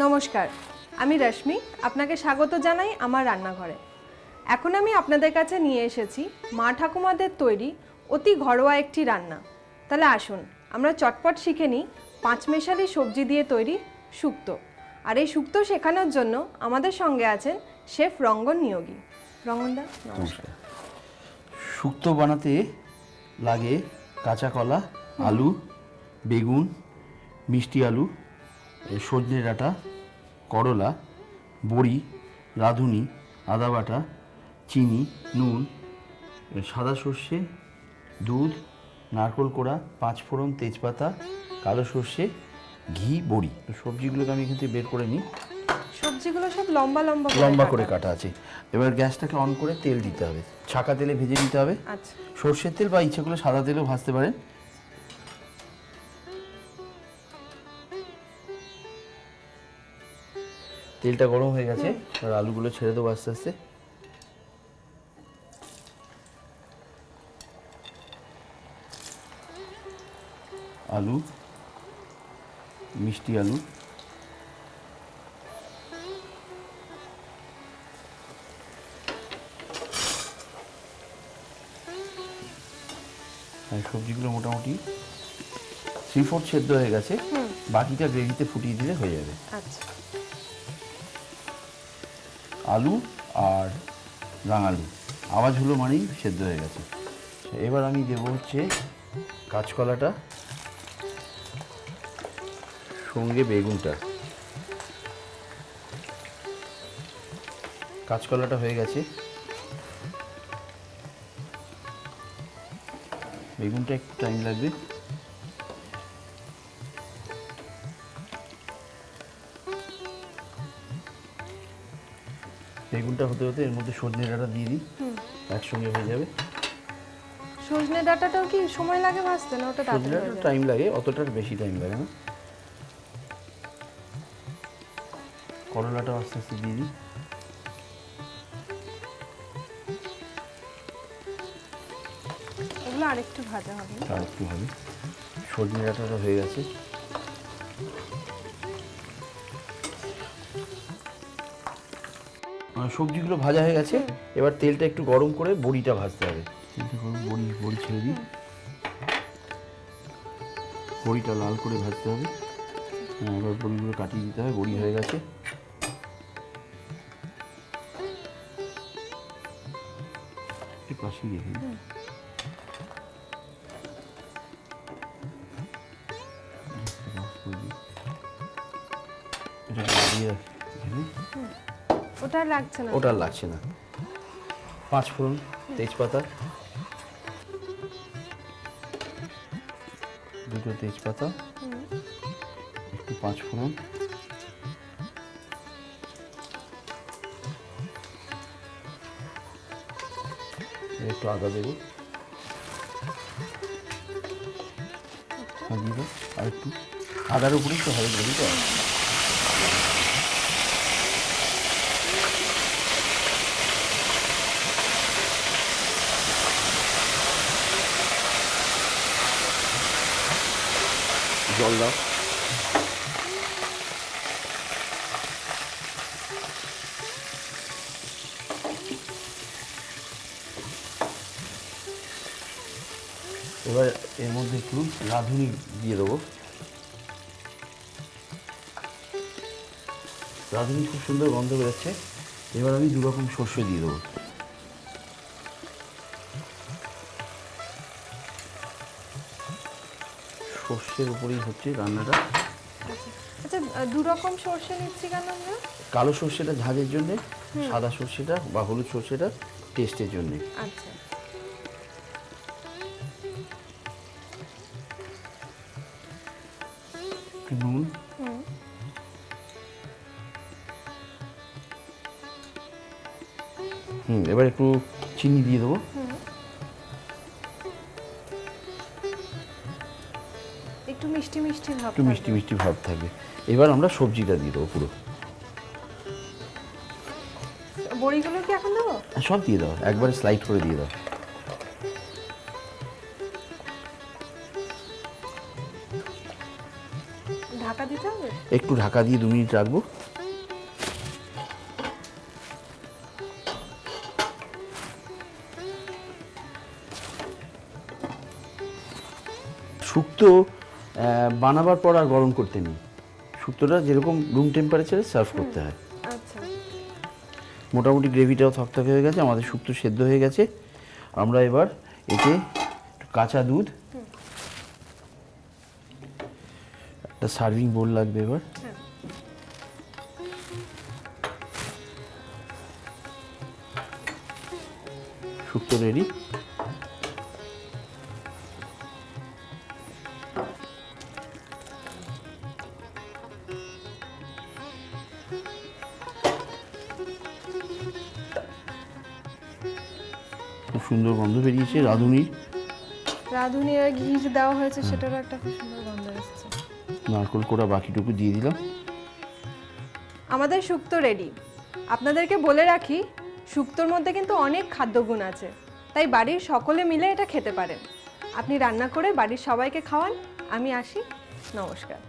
নমস্কার, আমি রশ্মি। আপনাকে স্বাগত জানাই আমার রান্নাঘরে। এখন আমি আপনাদের কাছে নিয়ে এসেছি মা ঠাকুমাদের তৈরি অতি ঘরোয়া একটি রান্না। তাহলে আসুন আমরা চটপট শিখে নিই পাঁচমেশালি সবজি দিয়ে তৈরি শুক্তো। আর এই শুক্তো শেখানোর জন্য আমাদের সঙ্গে আছেন শেফ রঙ্গন নিয়োগী। রঙ্গনদা নমস্কার। শুক্তো বানাতে লাগে কাঁচা কলা, আলু, বেগুন, মিষ্টি আলু, সজনে ডাঁটা, করলা, বড়ি, রাঁধুনি, আদা বাটা, চিনি, নুন, সাদা সর্ষে, দুধ, নারকেল কোড়া, পাঁচফোড়ন, তেজপাতা, কালো সর্ষে, ঘি, বড়ি। সবজিগুলোকে আমি এখান থেকে বের করে নিই। সবজিগুলো সব লম্বা লম্বা লম্বা করে কাটা আছে। এবার গ্যাসটাকে অন করে তেল দিতে হবে, ছাকা তেলে ভেজে নিতে হবে। আচ্ছা, সর্ষের তেল বা ইচ্ছে করলে সাদা তেলেও ভাজতে পারেন। তেলটা গরম হয়ে গেছে, আর আলুগুলো ছেড়ে দেবো আস্তে আস্তে। আলু, মিষ্টি আলু, আর সবজিগুলো মোটামুটি 3/4 সেদ্ধ হয়ে গেছে। বাকিটা গ্রেভিতে ফুটিয়ে দিলে হয়ে যাবে। আচ্ছা, আলু আর রাঙালু আওয়াজ হলো মানেই সেদ্ধ হয়ে গেছে। এবার আমি দেবো হচ্ছে কাঁচকলাটা, সঙ্গে বেগুনটা। কাঁচকলাটা হয়ে গেছে, বেগুনটা একটু টাইম লাগবে। বেগুনটা হতে হতে এর মধ্যে সজনে ডাঁটা দিয়ে দিই, একসঙ্গে হয়ে যাবে। সজনে ডাঁটাটাও কি সময় লাগে ভাজতে, না ওটা তাড়াতাড়ি হয়ে যায়? টাইম লাগে, অতটা বেশি টাইম লাগে না। করলাটাও আস্তে আস্তে দিয়ে দিই। এগুলো আরেকটু ভাজা হবে, আর একটু হবে। সজনে ডাঁটাটা হয়ে গেছে। সবজিগুলো ভাজা হয়ে গেছে। এবার তেলটা একটু গরম করে বড়িটা ভাজতে হবে। বড়ি ছেড়ে দিই। বড়িটা লাল করে ভাজতে হবে। এবার বড়িগুলো কাটিয়ে দিতে হবে। বড়ি হয়ে গেছে। একটু পাশিয়ে রেখে দিই। ওটা আর লাগছে না? ওটা লাগছে না। পাঁচফোড়ন, তেজপাতা, দুটো তেজপাতা, একটু পাঁচফোড়ন, একটু আদা দেবো, আর একটু আদার উপরে একটু হবে দেবো। তো জল দাও। এবার এর মধ্যে একটু রাঁধুনি দিয়ে দেবো। রাঁধুনি খুব সুন্দর গন্ধ বেরোচ্ছে। এবার আমি 2 রকম সর্ষে দিয়ে দেবো। সর্ষের উপরেই হচ্ছে রান্নাটা। আচ্ছা, 2 রকম সর্ষে নিচ্ছি কেন আমরা? কালো সর্ষেটা ঝাঁঝের জন্যে, সাদা সর্ষেটা বা হলুদ সর্ষেটা টেস্টের জন্যে। আচ্ছা, একটু নুন, এবার একটু চিনি দিয়ে দেবো। একটু মিষ্টি মিষ্টি ভাব, একটু মিষ্টি মিষ্টি ভাব থাকবে। এবার আমরা সবজিটা দিয়ে দেবো পুরো। বড়িগুলো কি এখন দেবো? সব দিয়ে দাও, একবারে স্লাইড করে দিয়ে দাও। ঢাকা দিতে হবে? একটু ঢাকা দিয়ে 2 মিনিট রাখবো। শুক্তো বানাবার পর আর গরম করতে নেই, শুক্তোটা যেরকম রুম টেম্পারেচারে সার্ভ করতে হয়। আচ্ছা, মোটামুটি গ্রেভিটাও থকথকে হয়ে গেছে, আমাদের শুক্তো সেদ্ধ হয়ে গেছে। আমরা এবার এতে কাঁচা দুধ, একটা সার্ভিং বোল লাগবে এবার। হ্যাঁ। শুক্তো রেডি। খুব সুন্দর গন্ধ বেরিয়েছে রাঁধুনির। রাঁধুনি আর ঘি যে দেওয়া হয়েছে সেটারও একটা খুব সুন্দর গন্ধ এসেছে। নারকেল কোড়া বাকিটুকু দিয়ে দিলাম। আমাদের শুক্তো রেডি। আপনাদেরকে বলে রাখি, শুক্তোর মধ্যে কিন্তু অনেক খাদ্যগুণ আছে, তাই বাড়ির সকলে মিলে এটা খেতে পারেন। আপনি রান্না করে বাড়ির সবাইকে খাওয়ান। আমি আসি, নমস্কার।